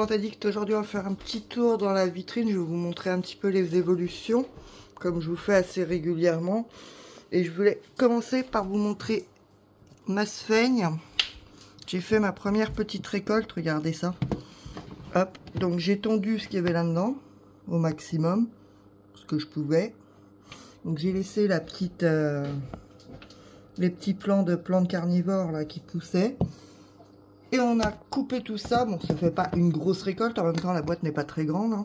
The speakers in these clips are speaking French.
Plante Addict. Aujourd'hui, on va faire un petit tour dans la vitrine. Je vais vous montrer un petit peu les évolutions, comme je vous fais assez régulièrement. Et je voulais commencer par vous montrer ma sphaigne. J'ai fait ma première petite récolte, regardez ça. Hop, donc j'ai tondu ce qu'il y avait là-dedans, au maximum, ce que je pouvais. Donc j'ai laissé la petite, les petits plants de plantes carnivores là qui poussaient. Et on a coupé tout ça. Bon, ça fait pas une grosse récolte. En même temps, la boîte n'est pas très grande. Hein.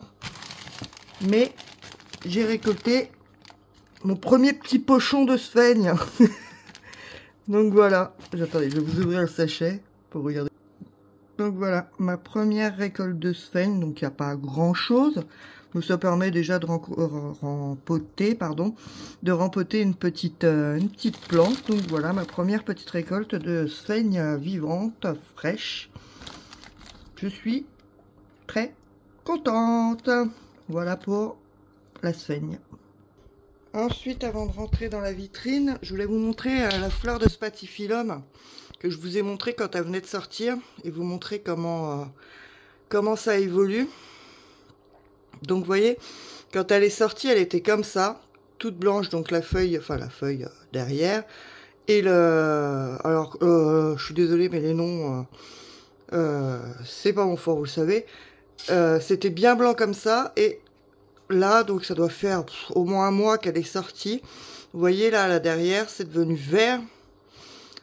Mais j'ai récolté mon premier petit pochon de sphaigne. Donc voilà. Attendez, je vais vous ouvrir le sachet pour regarder. Donc voilà, ma première récolte de sphaigne. Donc il n'y a pas grand chose. Mais ça permet déjà de rempoter une petite plante. Donc voilà, ma première petite récolte de sphaigne vivante, fraîche. Je suis très contente. Voilà pour la sphaigne. Ensuite, avant de rentrer dans la vitrine, je voulais vous montrer la fleur de Spathiphyllum que je vous ai montré quand elle venait de sortir et vous montrer comment ça évolue. Donc vous voyez, quand elle est sortie, elle était comme ça, toute blanche, donc la feuille derrière. Et alors, je suis désolée, mais les noms, c'est pas mon fort, vous le savez. C'était bien blanc comme ça, et là, donc ça doit faire au moins un mois qu'elle est sortie. Vous voyez là derrière, c'est devenu vert.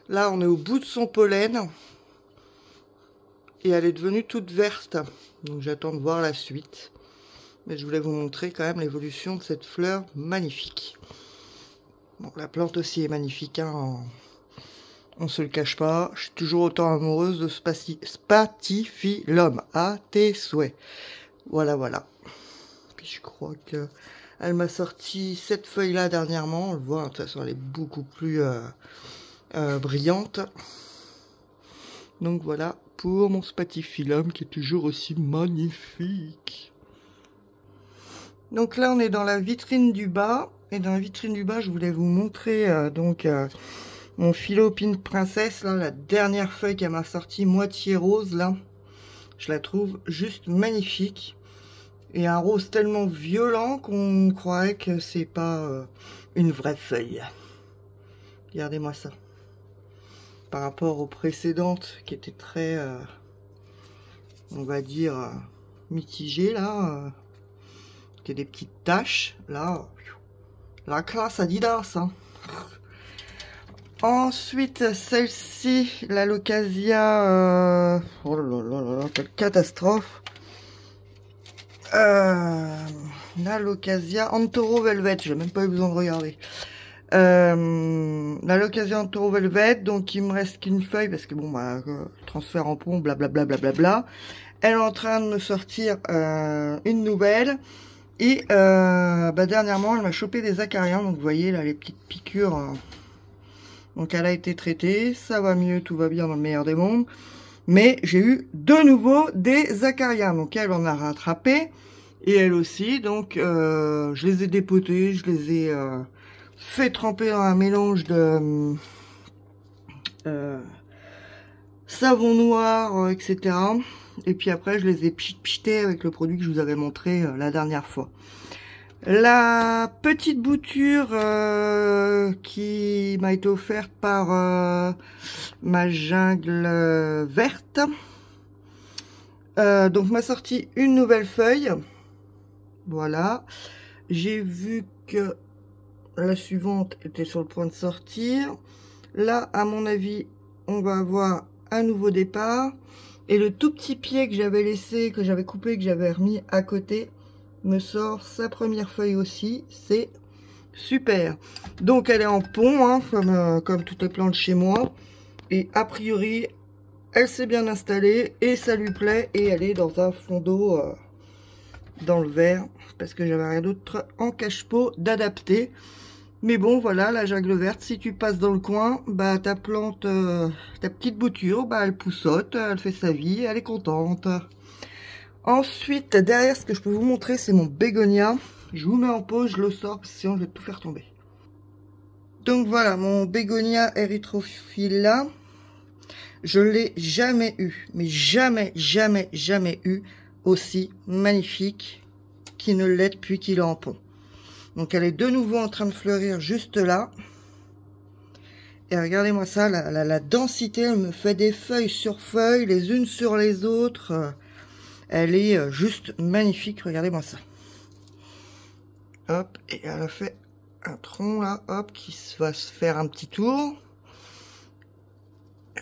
Là, on est au bout de son pollen. Et elle est devenue toute verte. Donc j'attends de voir la suite. Mais je voulais vous montrer quand même l'évolution de cette fleur magnifique. Bon, la plante aussi est magnifique, hein, on se le cache pas. Je suis toujours autant amoureuse de Spathiphyllum. À tes souhaits. Voilà, voilà. Puis je crois que elle m'a sorti cette feuille-là dernièrement. On le voit, de toute façon, elle est beaucoup plus brillante. Donc voilà pour mon Spathiphyllum qui est toujours aussi magnifique. Donc là, on est dans la vitrine du bas. Et dans la vitrine du bas, je voulais vous montrer mon Philopine princesse. Là, la dernière feuille qu'elle m'a sortie, moitié rose. Là, je la trouve juste magnifique. Et un rose tellement violent qu'on croirait que c'est pas une vraie feuille. Regardez-moi ça. Par rapport aux précédentes qui étaient très, on va dire, mitigées là. Des petites taches là, la classe Adidas, hein. Ensuite celle-ci, la Loccasia, oh là là là là, quelle catastrophe, la Loccasia Antoro Velvet, j'ai même pas eu besoin de regarder, la Loccasia Antoro Velvet. Donc il me reste qu'une feuille parce que bon bah transfert en pont, blablabla, blablabla. Elle est en train de me sortir une nouvelle. Et dernièrement, elle m'a chopé des acariens. Donc vous voyez là les petites piqûres. Donc elle a été traitée. Ça va mieux, tout va bien dans le meilleur des mondes. Mais j'ai eu de nouveau des acariens. Donc elle en a rattrapé. Et elle aussi. Donc je les ai dépotés. Je les ai fait tremper dans un mélange de savon noir, etc. Et puis après, je les ai pichetés avec le produit que je vous avais montré la dernière fois. La petite bouture qui m'a été offerte par ma jungle verte. Donc m'a sorti une nouvelle feuille. Voilà. J'ai vu que la suivante était sur le point de sortir. Là, à mon avis, on va avoir un nouveau départ. Et le tout petit pied que j'avais laissé, que j'avais coupé, que j'avais remis à côté, me sort sa première feuille aussi. C'est super. Donc elle est en pont, hein, comme toutes les plantes chez moi. Et a priori, elle s'est bien installée et ça lui plaît. Et elle est dans un fond d'eau dans le verre. Parce que j'avais rien d'autre en cache-pot d'adapter. Mais bon, voilà, la jungle verte, si tu passes dans le coin, bah ta plante, ta petite bouture, bah elle poussote, elle fait sa vie, elle est contente. Ensuite, derrière, ce que je peux vous montrer, c'est mon bégonia. Je vous mets en pause, je le sors, parce que sinon je vais tout faire tomber. Donc voilà, mon bégonia erythrophylla. Je l'ai jamais eu, mais jamais, jamais, jamais eu aussi magnifique qu'il ne l'est depuis qu'il est en pont. Donc elle est de nouveau en train de fleurir juste là. Et regardez-moi ça, la densité, elle me fait des feuilles sur feuilles, les unes sur les autres. Elle est juste magnifique, regardez-moi ça. Hop, et elle a fait un tronc là, hop, qui va se faire un petit tour.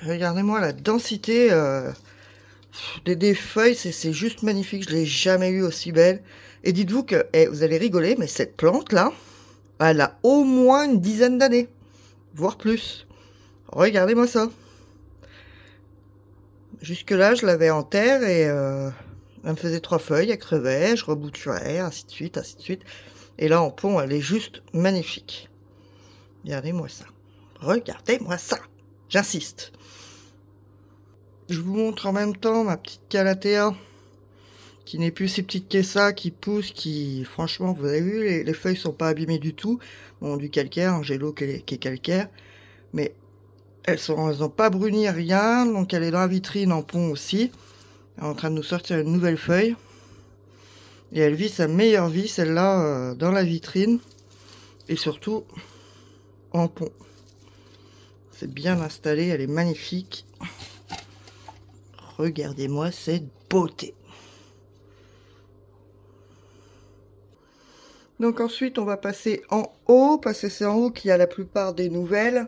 Regardez-moi la densité des feuilles, c'est juste magnifique, je l'ai jamais eu aussi belle. Et dites-vous que, vous allez rigoler, mais cette plante là, elle a au moins une dizaine d'années, voire plus. Regardez-moi ça. Jusque là, je l'avais en terre et elle me faisait 3 feuilles, elle crevait, je rebouturais, ainsi de suite, ainsi de suite. Et là, en pont, elle est juste magnifique. Regardez-moi ça. Regardez-moi ça. J'insiste. Je vous montre en même temps ma petite Calathea, qui n'est plus si petite que ça, qui pousse, qui, franchement, vous avez vu, les feuilles sont pas abîmées du tout. Bon, du calcaire, j'ai l'eau qui est calcaire, mais elles ont pas bruni, rien, donc elle est dans la vitrine en pont aussi. Elle est en train de nous sortir une nouvelle feuille. Et elle vit sa meilleure vie, celle-là, dans la vitrine. Et surtout, en pont. C'est bien installé, elle est magnifique. Regardez-moi cette beauté. Donc ensuite, on va passer en haut, parce que c'est en haut qu'il y a la plupart des nouvelles.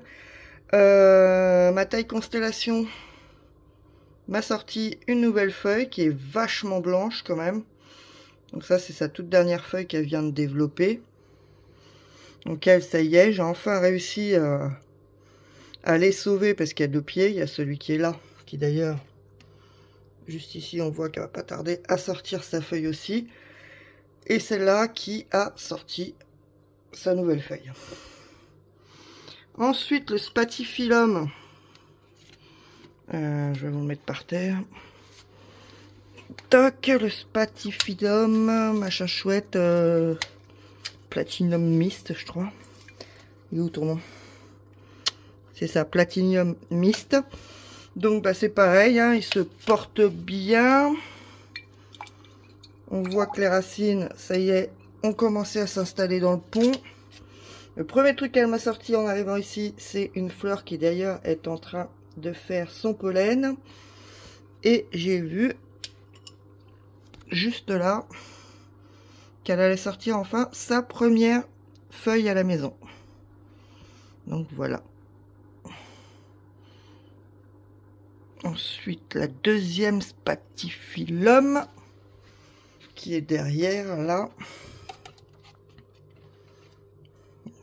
Ma taille constellation m'a sorti une nouvelle feuille qui est vachement blanche quand même. Donc ça, c'est sa toute dernière feuille qu'elle vient de développer. Donc elle, ça y est, j'ai enfin réussi à les sauver parce qu'il y a 2 pieds. Il y a celui qui est là, qui d'ailleurs, juste ici, on voit qu'elle va pas tarder à sortir sa feuille aussi. Et celle-là qui a sorti sa nouvelle feuille. Ensuite, le spathiphyllum. Je vais vous le mettre par terre. Toc, le spathiphyllum, machin chouette, Platinum Mist, je crois. Il est où ton nom? C'est ça, Platinum Mist. Donc, bah, c'est pareil, hein, il se porte bien. On voit que les racines, ça y est, ont commencé à s'installer dans le pont. Le premier truc qu'elle m'a sorti en arrivant ici, c'est une fleur qui d'ailleurs est en train de faire son pollen. Et j'ai vu juste là qu'elle allait sortir enfin sa première feuille à la maison. Donc voilà. Ensuite, la deuxième spathiphyllum qui est derrière là.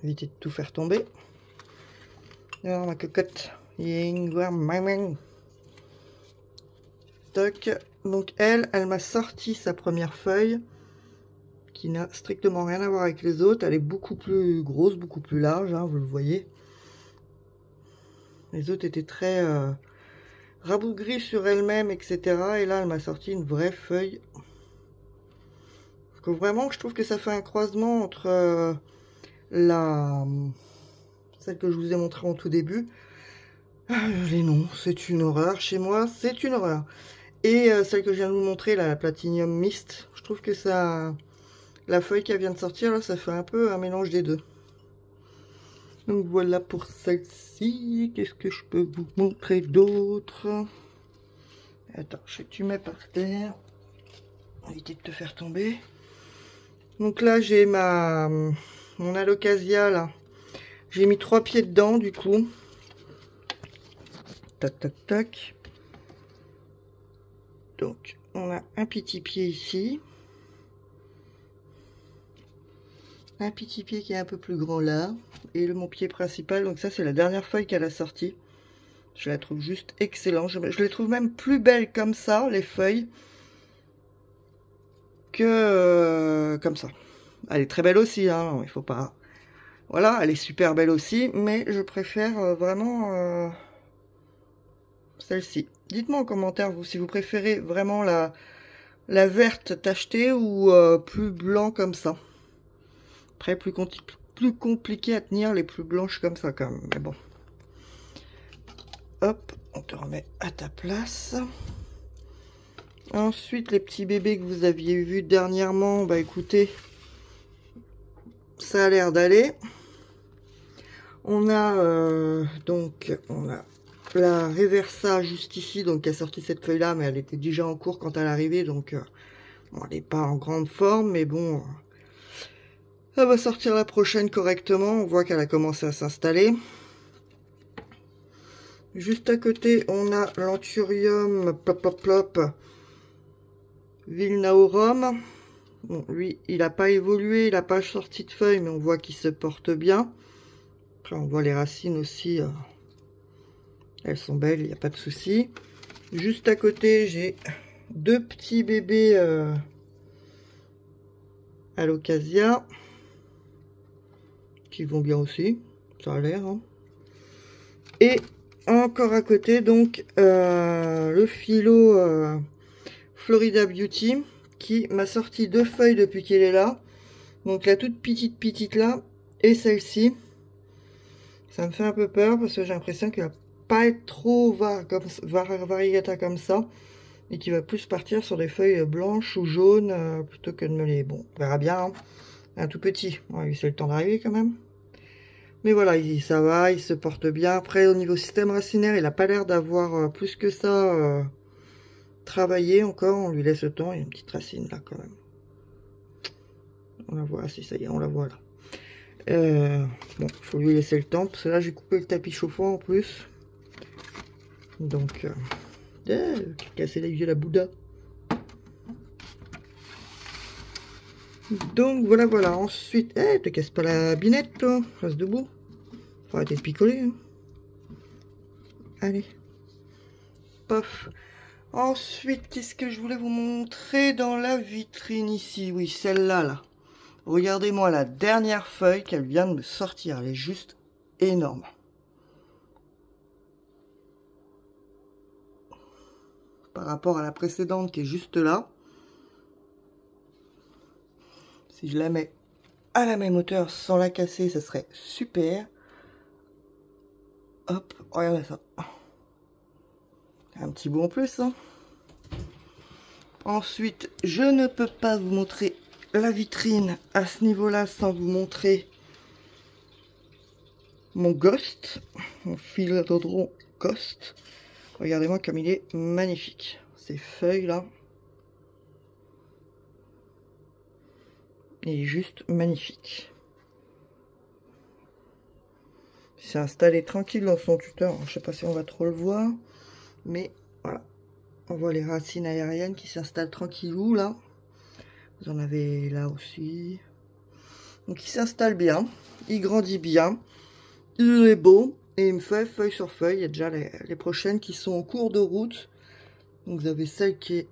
Évitez de tout faire tomber. Alors, ma cocotte. Toc. Donc elle m'a sorti sa première feuille qui n'a strictement rien à voir avec les autres. Elle est beaucoup plus grosse, beaucoup plus large, hein, vous le voyez. Les autres étaient très rabougries sur elles-mêmes, etc. Et là, elle m'a sorti une vraie feuille. Donc, vraiment, je trouve que ça fait un croisement entre celle que je vous ai montrée en tout début. Les noms, c'est une horreur. Chez moi, c'est une horreur. Et celle que je viens de vous montrer, la Platinum Mist, je trouve que ça, la feuille qui vient de sortir, là, ça fait un peu un mélange des deux. Donc voilà pour celle-ci. Qu'est-ce que je peux vous montrer d'autre? Attends, tu mets par terre. Évitez de te faire tomber. Donc là, j'ai mon alocasia, là. J'ai mis 3 pieds dedans, du coup. Tac, tac, tac. Donc, on a un petit pied ici. Un petit pied qui est un peu plus grand là. Et mon pied principal. Donc ça, c'est la dernière feuille qu'elle a sortie. Je la trouve juste excellente. Je les trouve même plus belles comme ça, les feuilles, que comme ça. Elle est très belle aussi, hein. Il faut pas... Voilà, elle est super belle aussi. Mais je préfère vraiment celle-ci. Dites-moi en commentaire, vous, si vous préférez vraiment la verte tachetée ou plus blanc comme ça. Après, plus compliqué à tenir les plus blanches comme ça quand même. Mais bon. Hop, on te remet à ta place. Ensuite, les petits bébés que vous aviez vus dernièrement, bah écoutez, ça a l'air d'aller. On a on a la Reversa juste ici, donc qui a sorti cette feuille là, mais elle était déjà en cours quand elle est arrivée, donc bon, elle n'est pas en grande forme, mais bon, elle va sortir la prochaine correctement. On voit qu'elle a commencé à s'installer. Juste à côté, on a l'Anthurium plop plop plop Vilnaorum. Bon, lui, il n'a pas évolué, il n'a pas sorti de feuilles, mais on voit qu'il se porte bien. Après, on voit les racines aussi. Elles sont belles, il n'y a pas de souci. Juste à côté, j'ai deux petits bébés Alocasia qui vont bien aussi, ça a l'air. Hein. Et encore à côté, donc, le philo Florida Beauty qui m'a sorti deux feuilles depuis qu'il est là. Donc la toute petite là et celle-ci. Ça me fait un peu peur parce que j'ai l'impression qu'il va pas être trop variegata comme ça. Et qu'il va plus partir sur des feuilles blanches ou jaunes plutôt que de me les... Bon, on verra bien. Hein. Un tout petit. Ouais, c'est le temps d'arriver quand même. Mais voilà, ça va, il se porte bien. Après, au niveau système racinaire, il n'a pas l'air d'avoir plus que ça travaillé encore. On lui laisse le temps. Il y a une petite racine là quand même. On la voit, si ça y est, on la voit là. Bon, il faut lui laisser le temps. Parce que là, j'ai coupé le tapis chauffant en plus. Donc, casser les yeux la Bouddha. Donc, voilà. Ensuite, te casse pas la binette, toi. Reste debout. Faut arrêter de picoler. Hein. Allez. Pof. Ensuite, qu'est-ce que je voulais vous montrer dans la vitrine ici? Oui, celle-là, là. Regardez-moi la dernière feuille qu'elle vient de me sortir. Elle est juste énorme. Par rapport à la précédente qui est juste là. Si je la mets à la même hauteur sans la casser, ça serait super. Hop, regardez ça. Un petit bout en plus. Hein. Ensuite, je ne peux pas vous montrer la vitrine à ce niveau-là sans vous montrer mon Ghost. Mon philodendron Ghost. Regardez-moi comme il est magnifique. Ces feuilles-là. Il est juste magnifique. Il s'est installé tranquille dans son tuteur. Je ne sais pas si on va trop le voir. Mais voilà. On voit les racines aériennes qui s'installent tranquillou là. Vous en avez là aussi. Donc il s'installe bien. Il grandit bien. Il est beau. Et il me fait feuille sur feuille. Il y a déjà les prochaines qui sont en cours de route. Donc vous avez celle qui est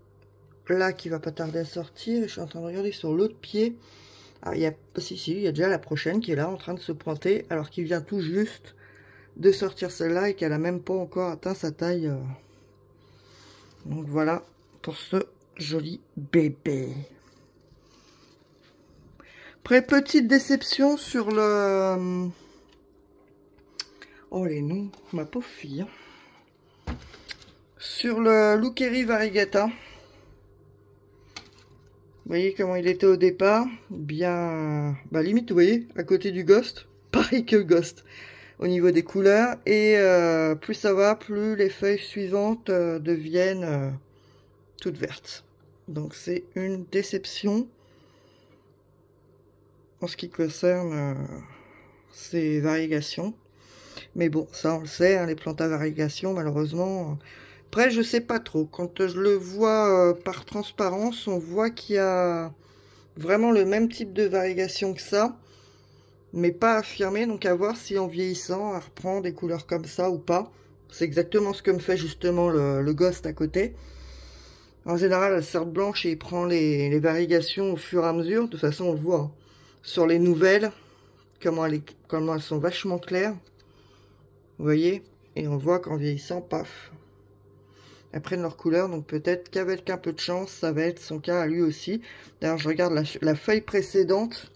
là qui va pas tarder à sortir. Et je suis en train de regarder sur l'autre pied. Ah, il y a déjà la prochaine qui est là en train de se pointer. Alors qu'il vient tout juste de sortir celle-là et qu'elle a même pas encore atteint sa taille. Donc voilà pour ce joli bébé. Après, petite déception sur le... Oh les noms, ma pauvre fille. Sur le Lookeri Variegata. Vous voyez comment il était au départ. Bien... Bah limite, vous voyez, à côté du Ghost. Pareil que le Ghost. Au niveau des couleurs. Et plus ça va, plus les feuilles suivantes deviennent toutes vertes. Donc c'est une déception. En ce qui concerne ces variégations. Mais bon, ça on le sait, hein, les plantes à variégation, malheureusement. Après, je sais pas trop. Quand je le vois par transparence, on voit qu'il y a vraiment le même type de variégation que ça. Mais pas affirmé, donc à voir si en vieillissant, elle reprend des couleurs comme ça ou pas. C'est exactement ce que me fait justement le Ghost à côté. En général, elle sort blanche et il prend les variégations au fur et à mesure. De toute façon, on le voit. Hein. Sur les nouvelles, comment elles sont vachement claires. Vous voyez? Et on voit qu'en vieillissant, paf. Elles prennent leur couleur, donc peut-être qu'avec un peu de chance, ça va être son cas à lui aussi. D'ailleurs, je regarde la feuille précédente.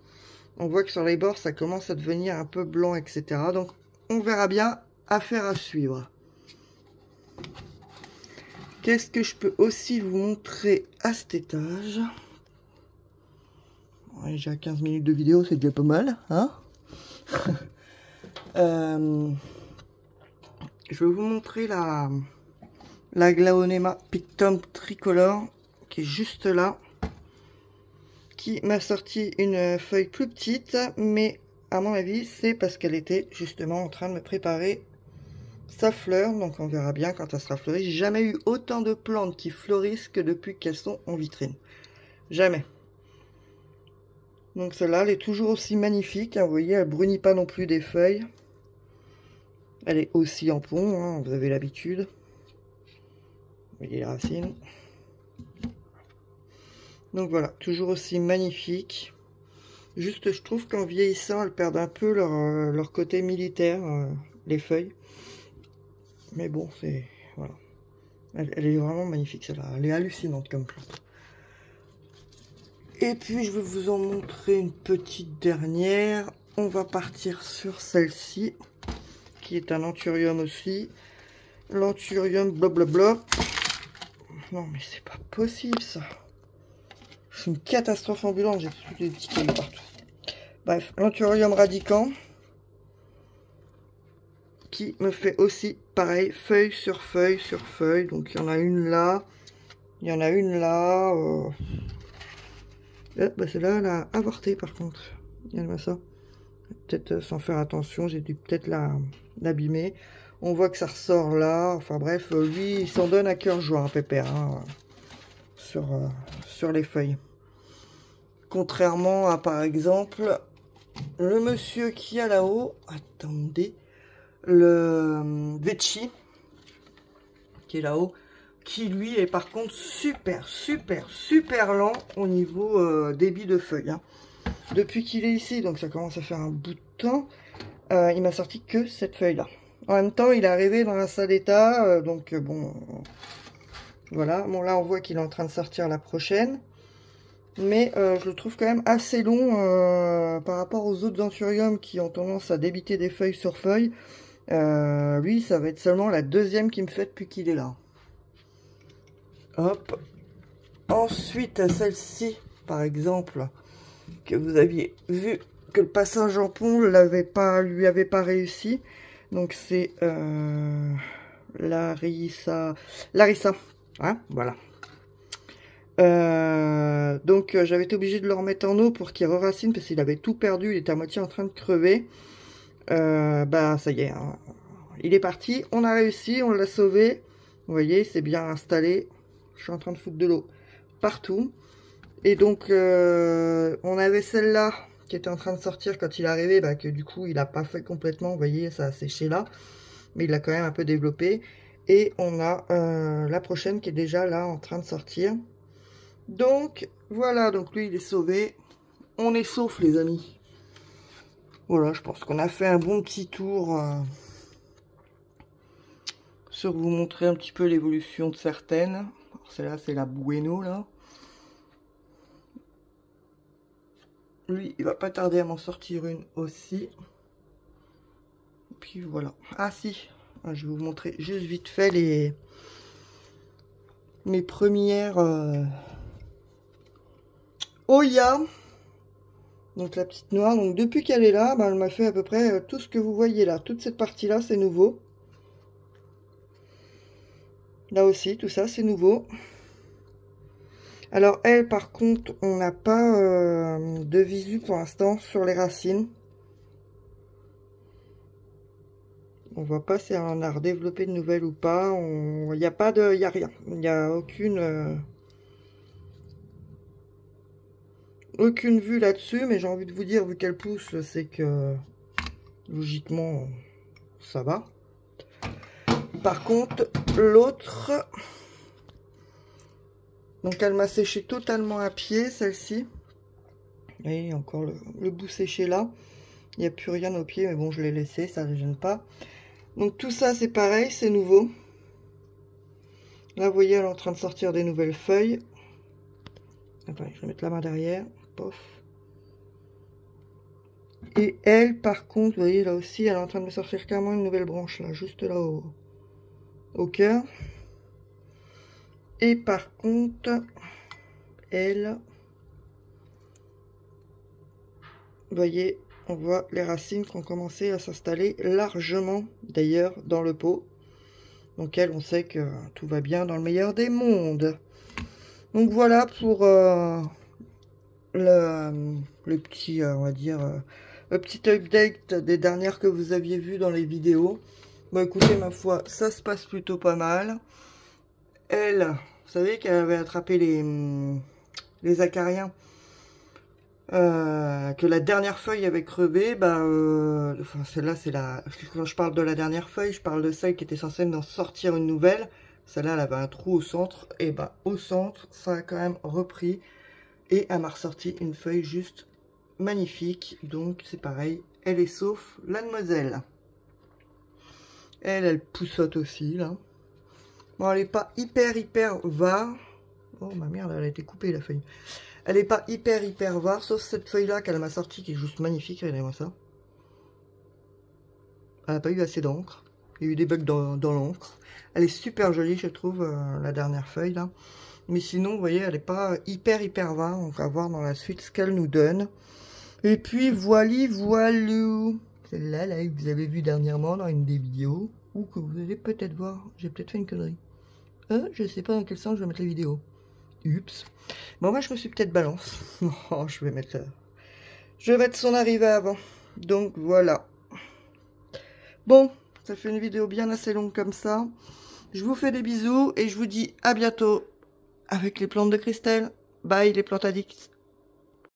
On voit que sur les bords, ça commence à devenir un peu blanc, etc. Donc, on verra bien. Affaire à suivre. Qu'est-ce que je peux aussi vous montrer à cet étage? Ouais, j'ai à 15 minutes de vidéo, c'est déjà pas mal, hein. Je vais vous montrer la Glaonema Pictum Tricolore qui est juste là, qui m'a sorti une feuille plus petite, mais à mon avis c'est parce qu'elle était justement en train de me préparer sa fleur, donc on verra bien quand elle sera fleurie. J'ai jamais eu autant de plantes qui fleurissent que depuis qu'elles sont en vitrine, jamais. Donc celle-là, elle est toujours aussi magnifique, hein, vous voyez, elle brunit pas non plus des feuilles. Elle est aussi en pont, hein, vous avez l'habitude. Vous voyez les racines. Donc voilà, toujours aussi magnifique. Juste, je trouve qu'en vieillissant, elles perdent un peu leur côté militaire, les feuilles. Mais bon, c'est... Voilà. Elle est vraiment magnifique, celle-là. Elle est hallucinante comme plante. Et puis, je vais vous en montrer une petite dernière. On va partir sur celle-ci, qui est un anthurium aussi. L'anthurium blablabla. Non, mais c'est pas possible, ça. C'est une catastrophe ambulante. J'ai tous les petits cailloux partout. Bref, l'anthurium radicans, qui me fait aussi pareil, feuille sur feuille sur feuille. Donc, il y en a une là. Il y en a une là. Bah celle-là, elle a avorté par contre. Regarde-moi ça. Peut-être sans faire attention, j'ai dû peut-être l'abîmer. On voit que ça ressort là. Enfin bref, lui, il s'en donne à cœur joie, un pépère, hein, sur les feuilles. Contrairement à, par exemple, le monsieur qui a là-haut. Attendez. Le Vetchi, qui est là-haut. Qui lui est par contre super lent au niveau débit de feuilles, hein. Depuis qu'il est ici, donc ça commence à faire un bout de temps, il m'a sorti que cette feuille là. En même temps il est arrivé dans un sale état, donc bon voilà. Bon là on voit qu'il est en train de sortir la prochaine, mais je le trouve quand même assez long par rapport aux autres anthuriums qui ont tendance à débiter des feuilles sur feuilles. Lui ça va être seulement la deuxième qui me fait depuis qu'il est là. Hop. Ensuite, celle-ci, par exemple, que vous aviez vu que le passage en pont lui avait pas réussi. Donc c'est Larissa, hein, voilà. Donc j'avais été obligée de le remettre en eau pour qu'il re-racine parce qu'il avait tout perdu, il était à moitié en train de crever. Bah ça y est, hein. Il est parti, on a réussi, on l'a sauvé. Vous voyez, c'est bien installé. Je suis en train de foutre de l'eau partout. Et donc, on avait celle-là qui était en train de sortir quand il est arrivé, bah, que du coup, il n'a pas fait complètement. Vous voyez, ça a séché là. Mais il l'a quand même un peu développé. Et on a la prochaine qui est déjà là en train de sortir. Donc, voilà. Donc, lui, il est sauvé. On est sauf, les amis. Voilà, je pense qu'on a fait un bon petit tour sur vous montrer un petit peu l'évolution de certaines. Celle-là, c'est la Bueno, là. Lui, il va pas tarder à m'en sortir une aussi. Et puis voilà. Ah si, je vais vous montrer juste vite fait mes premières Oya. Donc la petite noire. Donc depuis qu'elle est là, bah, elle m'a fait à peu près tout ce que vous voyez là. Toute cette partie-là, c'est nouveau. Là aussi, tout ça, c'est nouveau. Alors, elle, par contre, on n'a pas de visu pour l'instant sur les racines. On voit pas si elle en a redéveloppé de nouvelles ou pas. Il n'y a pas de... Il n'y a rien. Il n'y a aucune vue là-dessus. Mais j'ai envie de vous dire, vu qu'elle pousse, c'est que... Logiquement, ça va. Par contre, l'autre... Donc elle m'a séché totalement à pied, celle-ci. Vous voyez, encore le bout séché là. Il n'y a plus rien au pied, mais bon, je l'ai laissé, ça ne les gêne pas. Donc tout ça, c'est pareil, c'est nouveau. Là, vous voyez, elle est en train de sortir des nouvelles feuilles. Attendez, je vais mettre la main derrière. Pof. Et elle, par contre, vous voyez, là aussi, elle est en train de me sortir carrément une nouvelle branche, là, juste là au cœur. Et par contre, elle, vous voyez, on voit les racines qui ont commencé à s'installer largement d'ailleurs dans le pot. Donc elle, on sait que tout va bien dans le meilleur des mondes. Donc voilà pour le petit, on va dire, le petit update des dernières que vous aviez vues dans les vidéos. Bon, écoutez, ma foi, ça se passe plutôt pas mal. Elle, vous savez qu'elle avait attrapé les acariens, que la dernière feuille avait crevé. Bah, enfin, celle-là, c'est la... Quand je parle de la dernière feuille, je parle de celle qui était censée d'en sortir une nouvelle. Celle-là, elle avait un trou au centre. Et bah, au centre, ça a quand même repris. Et elle m'a ressorti une feuille juste magnifique. Donc, c'est pareil. Elle est sauf la demoiselle. Elle poussote aussi, là. Bon, elle n'est pas hyper var. Oh, ma merde, elle a été coupée, la feuille. Elle n'est pas hyper var, sauf cette feuille-là qu'elle m'a sortie, qui est juste magnifique. Regardez-moi ça. Elle n'a pas eu assez d'encre. Il y a eu des bugs dans l'encre. Elle est super jolie, je trouve, la dernière feuille, là. Mais sinon, vous voyez, elle n'est pas hyper var. On va voir dans la suite ce qu'elle nous donne. Et puis, voilou. Celle-là, là, que vous avez vu dernièrement dans une des vidéos. Ou que vous allez peut-être voir. J'ai peut-être fait une connerie. Je sais pas dans quel sens je vais mettre la vidéo. Oups. Bon, moi, je me suis peut-être balance. Non, je vais mettre son arrivée avant. Donc, voilà. Bon, ça fait une vidéo bien assez longue comme ça. Je vous fais des bisous et je vous dis à bientôt avec les plantes de Christelle. Bye les plantes addicts.